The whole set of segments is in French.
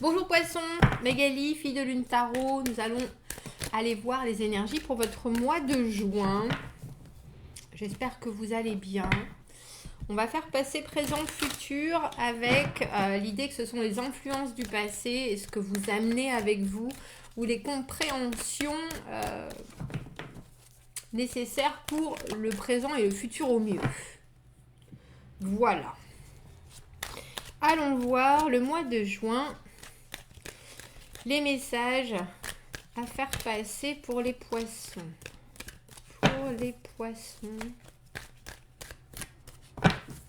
Bonjour Poisson, Magali, fille de Lune Tarot. Nous allons aller voir les énergies pour votre mois de juin. J'espère que vous allez bien. On va faire passé, présent, futur avec l'idée que ce sont les influences du passé et ce que vous amenez avec vous ou les compréhensions nécessaires pour le présent et le futur au mieux. Voilà. Allons voir le mois de juin. Les messages à faire passer pour les poissons. Pour les poissons.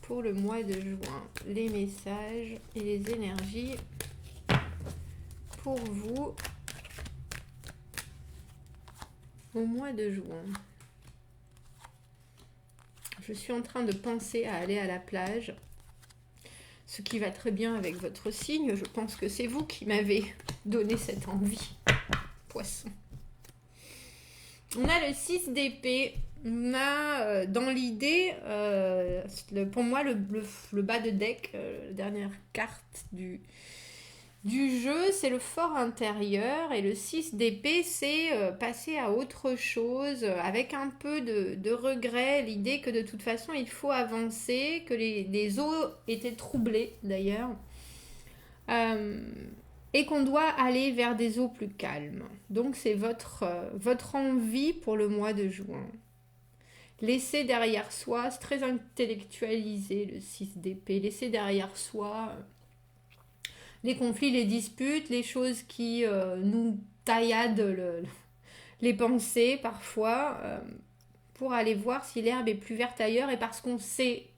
Pour le mois de juin. Les messages et les énergies pour vous au mois de juin. Je suis en train de penser à aller à la plage. Ce qui va très bien avec votre signe. Je pense que c'est vous qui m'avez donné cette envie. Poisson. On a le 6 d'épée. On a dans l'idée, pour moi, le bas de deck, la dernière carte du jeu, c'est le fort intérieur. Et le 6 d'épée, c'est passer à autre chose avec un peu de regret. L'idée que de toute façon, il faut avancer, que les eaux étaient troublées d'ailleurs. Et qu'on doit aller vers des eaux plus calmes. Donc c'est votre envie pour le mois de juin. Laisser derrière soi, c'est très intellectualisé le 6 d'épée, laisser derrière soi les conflits, les disputes, les choses qui nous tailladent les pensées parfois, pour aller voir si l'herbe est plus verte ailleurs et parce qu'on sait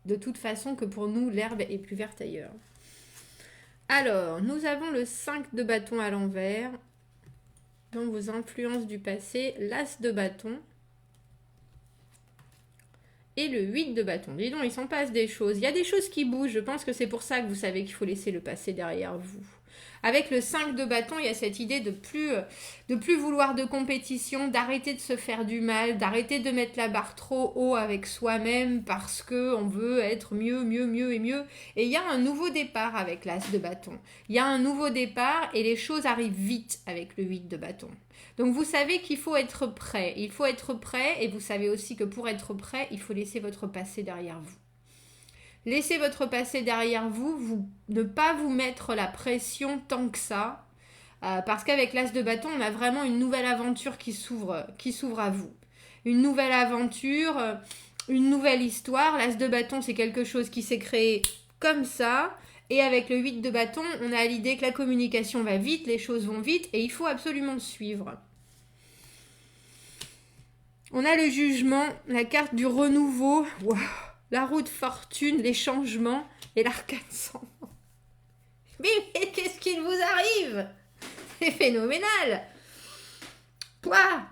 de toute façon que pour nous l'herbe est plus verte ailleurs. Alors, nous avons le 5 de bâton à l'envers. Dans vos influences du passé, l'as de bâton. Et le 8 de bâton. Dis donc, il s'en passe des choses. Il y a des choses qui bougent. Je pense que c'est pour ça que vous savez qu'il faut laisser le passé derrière vous. Avec le 5 de bâton, il y a cette idée de plus vouloir de compétition, d'arrêter de se faire du mal, d'arrêter de mettre la barre trop haut avec soi-même parce qu'on veut être mieux, mieux, mieux et mieux. Et il y a un nouveau départ avec l'as de bâton. Il y a un nouveau départ et les choses arrivent vite avec le 8 de bâton. Donc vous savez qu'il faut être prêt. Il faut être prêt et vous savez aussi que pour être prêt, il faut laisser votre passé derrière vous. Laissez votre passé derrière vous, ne pas vous mettre la pression tant que ça, parce qu'avec l'as de bâton, on a vraiment une nouvelle aventure qui s'ouvre à vous. Une nouvelle aventure, une nouvelle histoire. L'as de bâton, c'est quelque chose qui s'est créé comme ça, et avec le 8 de bâton, on a l'idée que la communication va vite, les choses vont vite, et il faut absolument suivre. On a le jugement, la carte du renouveau. Wow. La roue de fortune, les changements et l'arcane sans nom. Mais qu'est-ce qu'il vous arrive? C'est phénoménal. Quoi?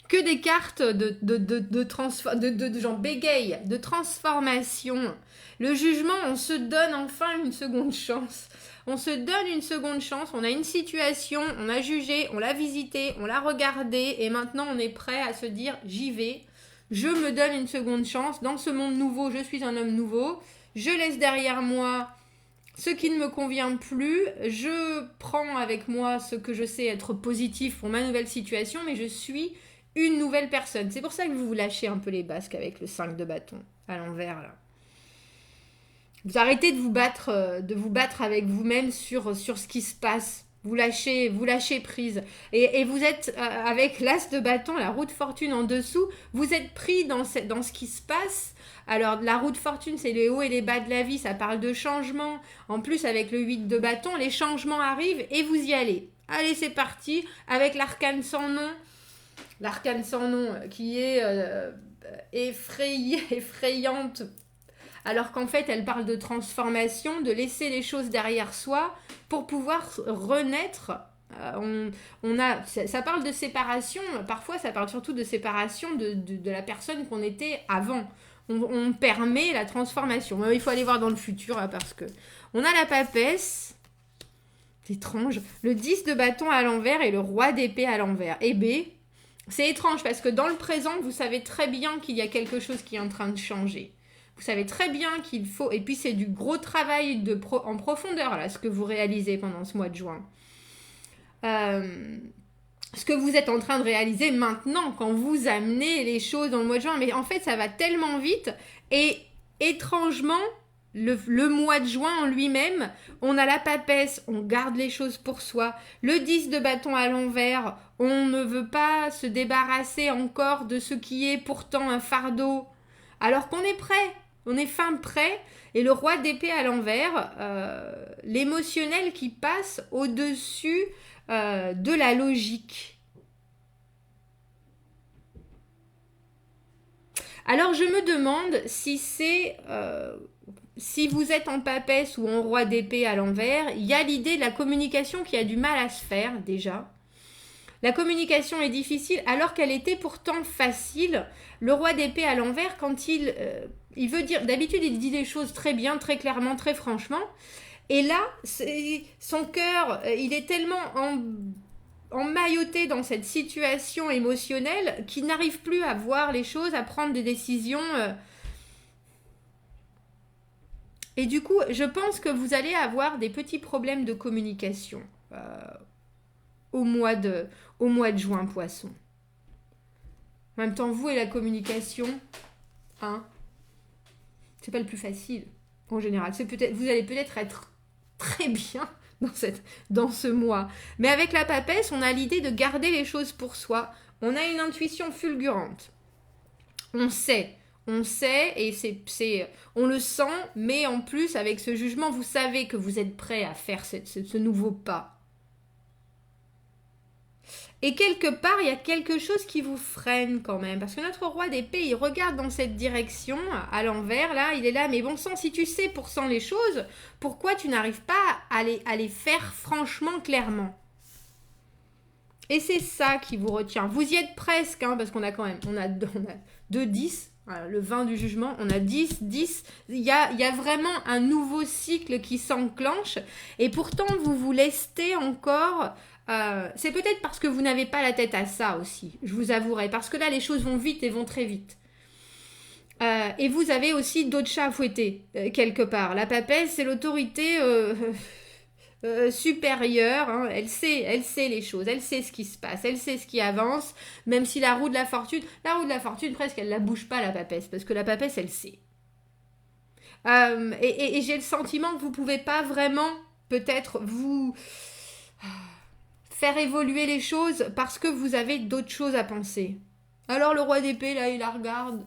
Que des cartes de genre bégaye, de transformation. Le jugement, on se donne enfin une seconde chance. On se donne une seconde chance, on a une situation, on a jugé, on l'a visité, on l'a regardé et maintenant on est prêt à se dire j'y vais. Je me donne une seconde chance. Dans ce monde nouveau, je suis un homme nouveau. Je laisse derrière moi ce qui ne me convient plus. Je prends avec moi ce que je sais être positif pour ma nouvelle situation, mais je suis une nouvelle personne. C'est pour ça que vous vous lâchez un peu les basques avec le 5 de bâton à l'envers là. Vous arrêtez de vous battre avec vous-même sur ce qui se passe. Vous lâchez prise. Et vous êtes avec l'as de bâton, la roue de fortune en dessous, vous êtes pris dans ce qui se passe. Alors, la roue de fortune, c'est les hauts et les bas de la vie, ça parle de changement. En plus, avec le 8 de bâton, les changements arrivent et vous y allez. Allez, c'est parti, avec l'arcane sans nom. L'arcane sans nom qui est effrayante. Alors qu'en fait, elle parle de transformation, de laisser les choses derrière soi pour pouvoir renaître. Ça parle de séparation, parfois ça parle surtout de séparation de la personne qu'on était avant. On permet la transformation. Il faut aller voir dans le futur là, parce que on a la papesse, c'est étrange, le 10 de bâton à l'envers et le roi d'épée à l'envers. Et B, c'est étrange parce que dans le présent, vous savez très bien qu'il y a quelque chose qui est en train de changer. Vous savez très bien qu'il faut... Et puis c'est du gros travail en profondeur, là, ce que vous réalisez pendant ce mois de juin. Ce que vous êtes en train de réaliser maintenant, quand vous amenez les choses dans le mois de juin. Mais en fait, ça va tellement vite. Et étrangement, le mois de juin en lui-même, on a la papesse, on garde les choses pour soi. Le 10 de bâton à l'envers, on ne veut pas se débarrasser encore de ce qui est pourtant un fardeau. Alors qu'on est prêt, on est fin prêt. Et le roi d'épée à l'envers, l'émotionnel qui passe au-dessus de la logique. Alors je me demande si c'est... si vous êtes en papesse ou en roi d'épée à l'envers, il y a l'idée de la communication qui a du mal à se faire déjà. La communication est difficile alors qu'elle était pourtant facile. Le roi d'épée à l'envers, quand il veut dire... D'habitude, il dit des choses très bien, très clairement, très franchement. Et là, son cœur, il est tellement emmailloté dans cette situation émotionnelle qu'il n'arrive plus à voir les choses, à prendre des décisions... Et du coup, je pense que vous allez avoir des petits problèmes de communication au mois de juin, Poisson. En même temps, vous et la communication, hein, c'est pas le plus facile en général. Vous allez peut-être être très bien dans ce mois. Mais avec la papesse, on a l'idée de garder les choses pour soi. On a une intuition fulgurante. On sait et on le sent, mais en plus, avec ce jugement, vous savez que vous êtes prêt à faire ce nouveau pas. Et quelque part, il y a quelque chose qui vous freine quand même, parce que notre roi d'épée, il regarde dans cette direction, à l'envers, là, il est là, mais bon sang, si tu sais pourcent les choses, pourquoi tu n'arrives pas à les faire franchement, clairement? Et c'est ça qui vous retient. Vous y êtes presque, hein, parce qu'on a quand même, on a 2 10. Voilà, le 20 du jugement, on a 10. Il y a vraiment un nouveau cycle qui s'enclenche. Et pourtant, vous vous lestez encore. C'est peut-être parce que vous n'avez pas la tête à ça aussi, je vous avouerai. Parce que là, les choses vont vite et vont très vite. Et vous avez aussi d'autres chats à fouetter, quelque part. La papesse, c'est l'autorité... supérieure, hein, elle sait les choses, elle sait ce qui se passe, elle sait ce qui avance, même si la roue de la fortune presque elle la bouge pas, la papesse, parce que la papesse elle sait. Et j'ai le sentiment que vous pouvez pas vraiment peut-être vous faire évoluer les choses parce que vous avez d'autres choses à penser. Alors le roi d'épée là il la regarde,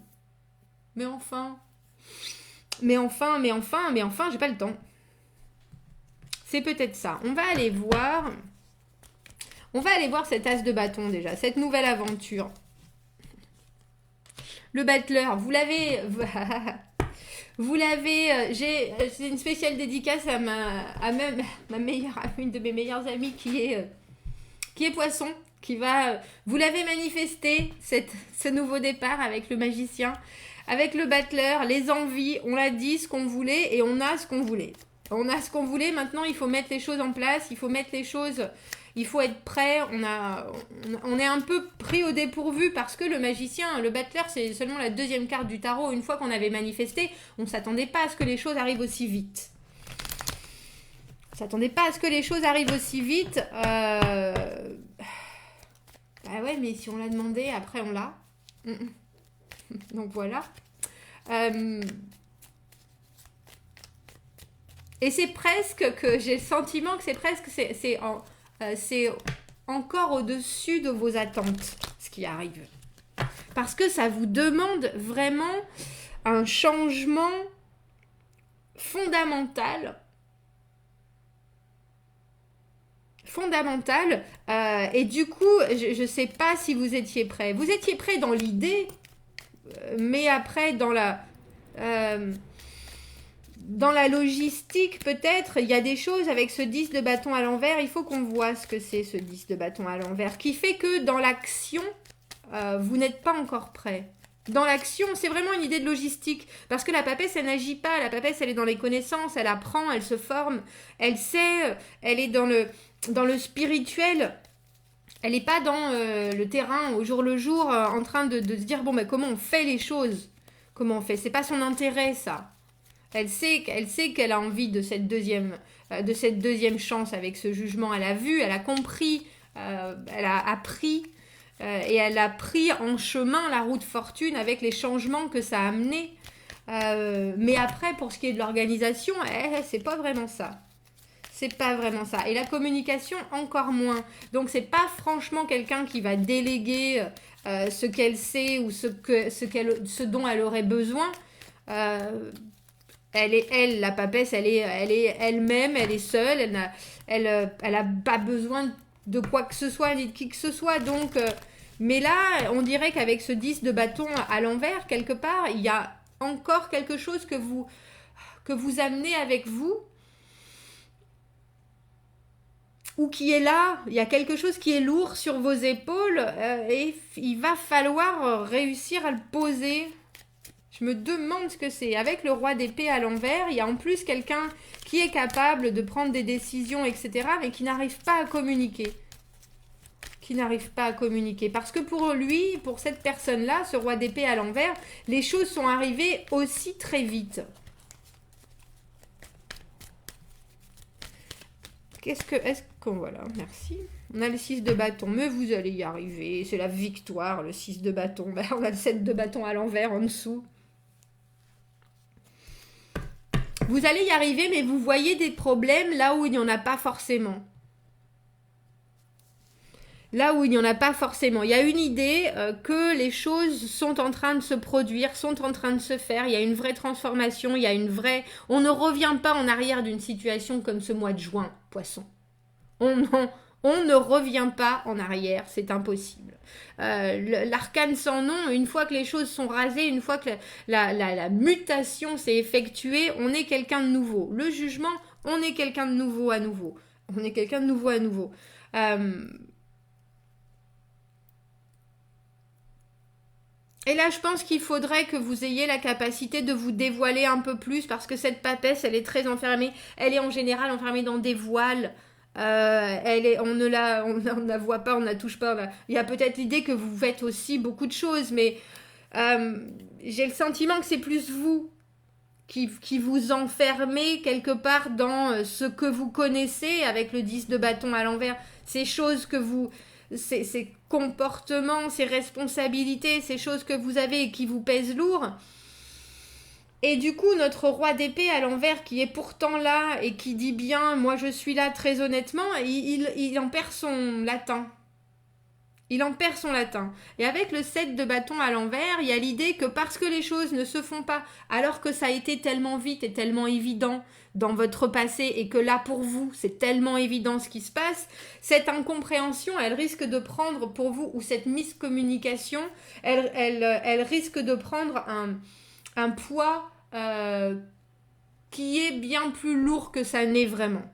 mais enfin, j'ai pas le temps. C'est peut-être ça. On va aller voir cet as de bâton déjà, cette nouvelle aventure. Le battleur, vous l'avez... c'est une spéciale dédicace à ma meilleure, une de mes meilleures amies qui est poisson, vous l'avez manifesté, ce nouveau départ avec le magicien, avec le battleur, les envies, on l'a dit, ce qu'on voulait et on a ce qu'on voulait. On a ce qu'on voulait, maintenant il faut mettre les choses en place, il faut être prêt, on est un peu pris au dépourvu parce que le magicien, le battleur, c'est seulement la 2e carte du tarot. Une fois qu'on avait manifesté, on ne s'attendait pas à ce que les choses arrivent aussi vite. Ah ouais, mais si on l'a demandé, après on l'a. Donc voilà. Et c'est presque que j'ai le sentiment que c'est encore au-dessus de vos attentes, ce qui arrive. Parce que ça vous demande vraiment un changement fondamental. Et du coup, je ne sais pas si vous étiez prêts. Vous étiez prêts dans l'idée, mais après, dans la logistique, peut-être, il y a des choses avec ce 10 de bâton à l'envers. Il faut qu'on voit ce que c'est, ce 10 de bâton à l'envers, qui fait que dans l'action, vous n'êtes pas encore prêt. Dans l'action, c'est vraiment une idée de logistique. Parce que la papesse, elle n'agit pas. La papesse, elle est dans les connaissances, elle apprend, elle se forme, elle sait, elle est dans le spirituel. Elle n'est pas dans le terrain, au jour le jour, en train de se dire, bon, comment on fait les choses ? comment on fait. C'est pas son intérêt, ça. Elle sait qu'elle a envie de cette deuxième chance avec ce jugement. Elle a vu, elle a compris, elle a appris et elle a pris en chemin la route fortune avec les changements que ça a amené. Mais après, pour ce qui est de l'organisation, c'est pas vraiment ça. C'est pas vraiment ça. Et la communication, encore moins. Donc, c'est pas franchement quelqu'un qui va déléguer ce qu'elle sait ou ce dont elle aurait besoin. La papesse, elle est elle-même, elle est seule, elle a pas besoin de quoi que ce soit, ni de qui que ce soit. Donc, mais là, on dirait qu'avec ce 10 de bâton à l'envers, quelque part, il y a encore quelque chose que vous amenez avec vous, ou qui est là, il y a quelque chose qui est lourd sur vos épaules, et il va falloir réussir à le poser. Je me demande ce que c'est. Avec le roi d'épée à l'envers, il y a en plus quelqu'un qui est capable de prendre des décisions, etc., mais qui n'arrive pas à communiquer. Parce que pour lui, pour cette personne-là, ce roi d'épée à l'envers, les choses sont arrivées aussi très vite. Voilà, merci. On a le 6 de bâton, mais vous allez y arriver. C'est la victoire, le 6 de bâton. Ben, on a le 7 de bâton à l'envers en dessous. Vous allez y arriver, mais vous voyez des problèmes là où il n'y en a pas forcément. Il y a une idée que les choses sont en train de se produire, sont en train de se faire. Il y a une vraie transformation, on ne revient pas en arrière d'une situation comme ce mois de juin, poisson. On ne revient pas en arrière, c'est impossible. L'arcane sans nom, une fois que les choses sont rasées, une fois que la mutation s'est effectuée, on est quelqu'un de nouveau. Le jugement, on est quelqu'un de nouveau à nouveau. Et là, je pense qu'il faudrait que vous ayez la capacité de vous dévoiler un peu plus, parce que cette papesse, elle est très enfermée. Elle est en général enfermée dans des voiles. On ne la voit pas, on ne la touche pas. Il y a peut-être l'idée que vous faites aussi beaucoup de choses, mais j'ai le sentiment que c'est plus vous qui vous enfermez quelque part dans ce que vous connaissez avec le 10 de bâton à l'envers. Ces choses que vous... Ces comportements, ces responsabilités, ces choses que vous avez et qui vous pèsent lourd. Et du coup, notre roi d'épée à l'envers, qui est pourtant là et qui dit bien « moi je suis là » très honnêtement, il en perd son latin. Et avec le 7 de bâton à l'envers, il y a l'idée que parce que les choses ne se font pas, alors que ça a été tellement vite et tellement évident dans votre passé, et que là pour vous, c'est tellement évident ce qui se passe, cette incompréhension, elle risque de prendre pour vous, ou cette miscommunication, elle risque de prendre un poids qui est bien plus lourd que ça n'est vraiment.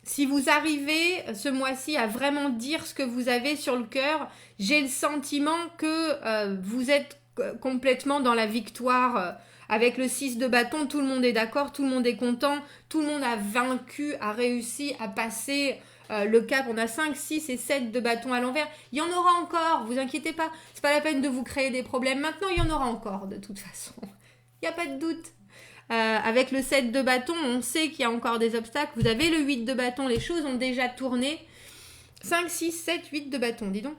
Si vous arrivez ce mois-ci à vraiment dire ce que vous avez sur le cœur, j'ai le sentiment que vous êtes complètement dans la victoire. Avec le 6 de bâton, tout le monde est d'accord, tout le monde est content, tout le monde a vaincu, a réussi à passer le cap. On a 5, 6 et 7 de bâton à l'envers. Il y en aura encore, vous inquiétez pas. C'est pas la peine de vous créer des problèmes. Maintenant, il y en aura encore de toute façon. Il n'y a pas de doute. Avec le 7 de bâton, on sait qu'il y a encore des obstacles. Vous avez le 8 de bâton, les choses ont déjà tourné. 5, 6, 7, 8 de bâton, dis donc.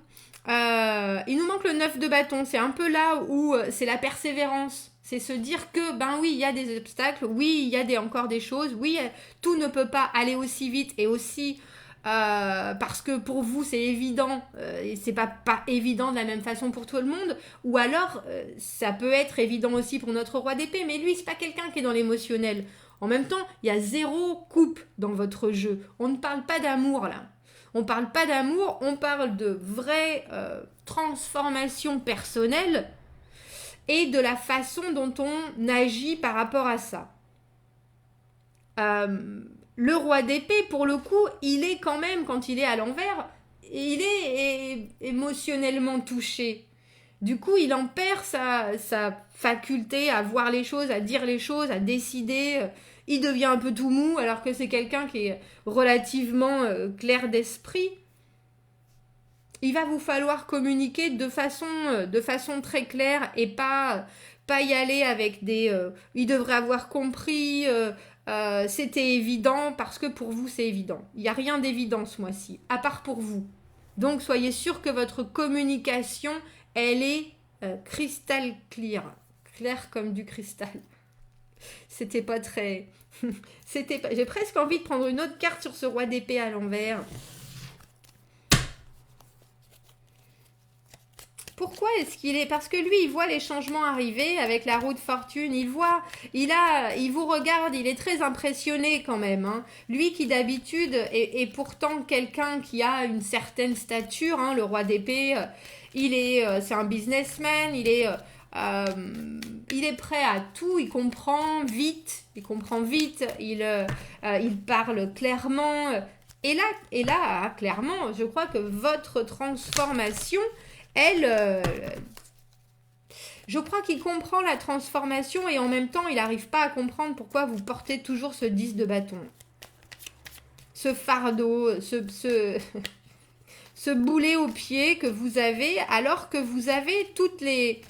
Il nous manque le 9 de bâton. C'est un peu là où c'est la persévérance. C'est se dire que, ben oui, il y a des obstacles. Oui, il y a encore des choses. Oui, tout ne peut pas aller aussi vite et aussi... parce que pour vous c'est évident et c'est pas évident de la même façon pour tout le monde, ou alors ça peut être évident aussi pour notre roi d'épée, mais lui c'est pas quelqu'un qui est dans l'émotionnel. En même temps, il y a 0 coupe dans votre jeu. On ne parle pas d'amour là. On parle pas d'amour, on parle de vraie transformation personnelle et de la façon dont on agit par rapport à ça. Le roi d'épée, pour le coup, il est quand même, quand il est à l'envers, il est émotionnellement touché. Du coup, il en perd sa faculté à voir les choses, à dire les choses, à décider. Il devient un peu tout mou, alors que c'est quelqu'un qui est relativement clair d'esprit. il va vous falloir communiquer de façon très claire et pas y aller avec des il devrait avoir compris, c'était évident parce que pour vous c'est évident. Il n'y a rien d'évident ce mois-ci, à part pour vous. Donc soyez sûr que votre communication, elle est crystal clear. Clair comme du cristal. C'était pas très... J'ai presque envie de prendre une autre carte sur ce roi d'épée à l'envers. Pourquoi est-ce qu'il est... Parce que lui, il voit les changements arriver avec la roue de fortune. Il vous regarde, il est très impressionné quand même. Hein. Lui qui d'habitude est pourtant quelqu'un qui a une certaine stature, hein, le roi d'épée. C'est un businessman, il est prêt à tout, il comprend vite, il parle clairement. Et là, clairement, je crois que votre transformation, je crois qu'il comprend la transformation et en même temps, il n'arrive pas à comprendre pourquoi vous portez toujours ce 10 de bâton. Ce fardeau, ce boulet au pied que vous avez, alors que vous avez toutes les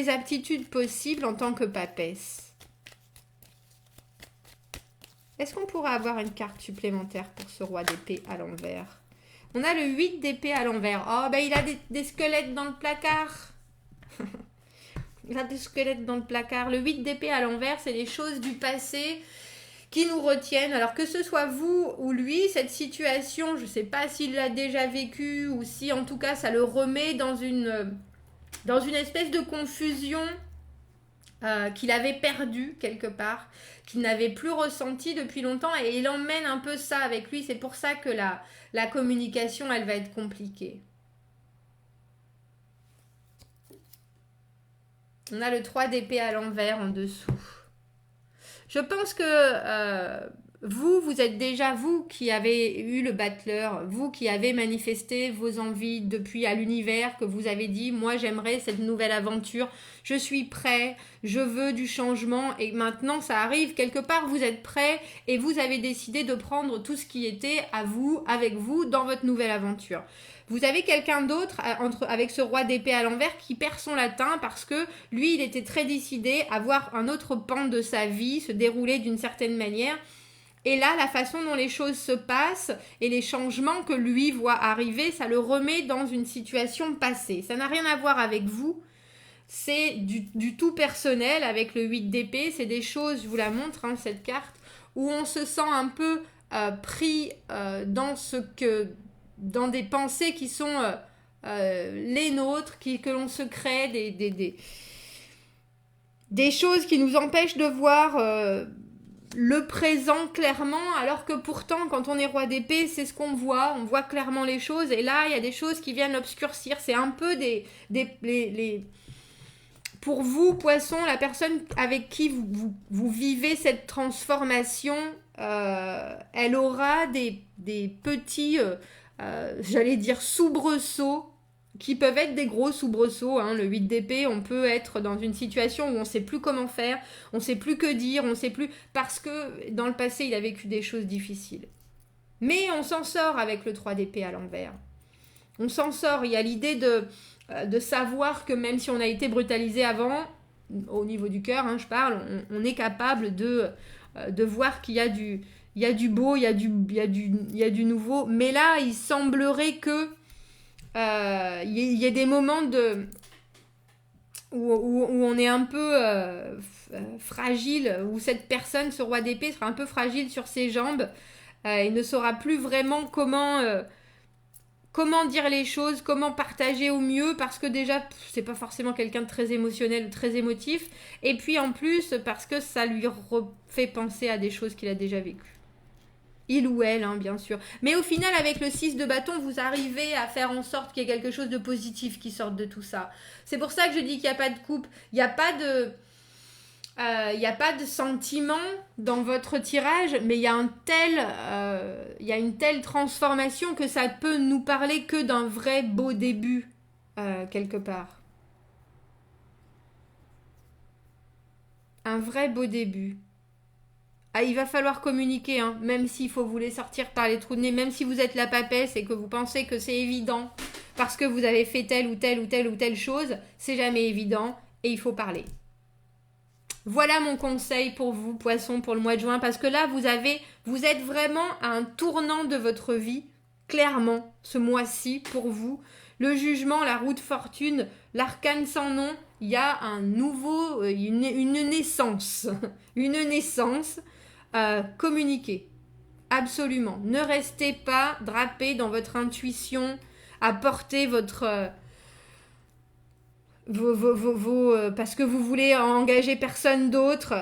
aptitudes possibles en tant que papesse. Est-ce qu'on pourrait avoir une carte supplémentaire pour ce roi d'épée à l'envers? On a le 8 d'épée à l'envers. Oh, ben il a des squelettes dans le placard. Il a des squelettes dans le placard. Le 8 d'épée à l'envers, c'est les choses du passé qui nous retiennent. Alors que ce soit vous ou lui, cette situation, je ne sais pas s'il l'a déjà vécue ou si en tout cas ça le remet dans une espèce de confusion qu'il avait perdue quelque part, qu'il n'avait plus ressenti depuis longtemps et il emmène un peu ça avec lui. C'est pour ça que la communication, elle va être compliquée. On a le 3 d'épée à l'envers en dessous. Je pense que vous êtes déjà vous qui avez eu le battleur, vous qui avez manifesté vos envies depuis à l'univers, que vous avez dit, moi j'aimerais cette nouvelle aventure, je suis prêt, je veux du changement et maintenant ça arrive, quelque part vous êtes prêt et vous avez décidé de prendre tout ce qui était à vous, avec vous, dans votre nouvelle aventure. Vous avez quelqu'un d'autre avec ce roi d'épée à l'envers qui perd son latin parce que lui, il était très décidé à voir un autre pan de sa vie se dérouler d'une certaine manière. Et là, la façon dont les choses se passent et les changements que lui voit arriver, ça le remet dans une situation passée. Ça n'a rien à voir avec vous. C'est du tout personnel avec le 8 d'épée. C'est des choses, je vous la montre, hein, cette carte, où on se sent un peu pris dans des pensées qui sont les nôtres, que l'on se crée, des choses qui nous empêchent de voir le présent clairement, alors que pourtant, quand on est roi d'épée, c'est ce qu'on voit, on voit clairement les choses, et là, il y a des choses qui viennent l'obscurcir. C'est un peu pour vous, poisson, la personne avec qui vous vivez cette transformation, elle aura des petits... j'allais dire soubresauts, qui peuvent être des gros soubresauts, hein. Le 8 d'épée, on peut être dans une situation où on ne sait plus comment faire, on ne sait plus que dire, on ne sait plus, parce que dans le passé, il a vécu des choses difficiles. Mais on s'en sort avec le 3 d'épée à l'envers. On s'en sort, il y a l'idée de savoir que même si on a été brutalisé avant, au niveau du cœur, hein, je parle, on est capable de voir qu'il y a du beau, il y a du nouveau. Mais là, il semblerait que il y ait des moments où on est un peu fragile, où cette personne, ce roi d'épée, sera un peu fragile sur ses jambes. Il ne saura plus vraiment comment dire les choses, comment partager au mieux, parce que déjà, c'est pas forcément quelqu'un de très émotionnel ou très émotif, et puis en plus, parce que ça lui fait penser à des choses qu'il a déjà vécues. Il ou elle, hein, bien sûr. Mais au final, avec le 6 de bâton, vous arrivez à faire en sorte qu'il y ait quelque chose de positif qui sorte de tout ça. C'est pour ça que je dis qu'il n'y a pas de coupe, il n'y a pas de sentiment dans votre tirage, mais il y a une telle transformation que ça peut nous parler que d'un vrai beau début, quelque part. Un vrai beau début. Ah, il va falloir communiquer, hein, même s'il faut vous les sortir par les trous de nez, même si vous êtes la papesse et que vous pensez que c'est évident parce que vous avez fait telle ou telle ou telle ou telle chose, c'est jamais évident et il faut parler. Voilà mon conseil pour vous, poissons, pour le mois de juin, parce que là, vous êtes vraiment à un tournant de votre vie, clairement, ce mois-ci, pour vous. Le jugement, la roue de fortune, l'arcane sans nom, il y a un nouveau, une naissance, une naissance. Communiquez, absolument. Ne restez pas drapé dans votre intuition, à porter votre... parce que vous voulez engager personne d'autre,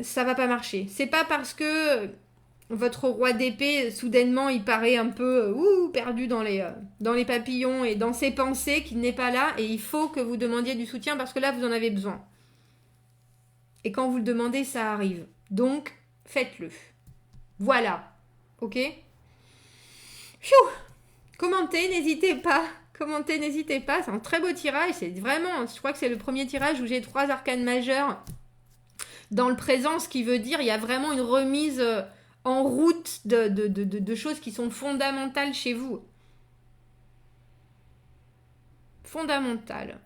ça va pas marcher. C'est pas parce que votre roi d'épée, soudainement, il paraît un peu perdu dans les papillons et dans ses pensées qu'il n'est pas là, et il faut que vous demandiez du soutien parce que là, vous en avez besoin. Et quand vous le demandez, ça arrive. Donc, faites-le. Voilà. Ok ? Pfiou ! Commentez, n'hésitez pas. Commentez, n'hésitez pas. C'est un très beau tirage. C'est vraiment, je crois que c'est le premier tirage où j'ai 3 arcanes majeures dans le présent, ce qui veut dire il y a vraiment une remise en route de choses qui sont fondamentales chez vous. Fondamentales.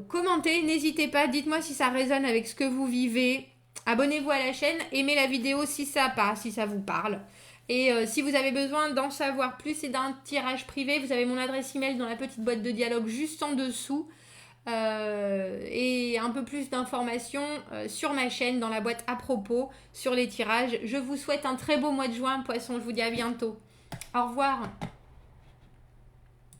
Commentez, n'hésitez pas. Dites-moi si ça résonne avec ce que vous vivez. Abonnez-vous à la chaîne. Aimez la vidéo si ça vous parle. Et si vous avez besoin d'en savoir plus et d'un tirage privé, vous avez mon adresse email dans la petite boîte de dialogue juste en dessous. Et un peu plus d'informations sur ma chaîne, dans la boîte à propos, sur les tirages. Je vous souhaite un très beau mois de juin, poisson. Je vous dis à bientôt. Au revoir.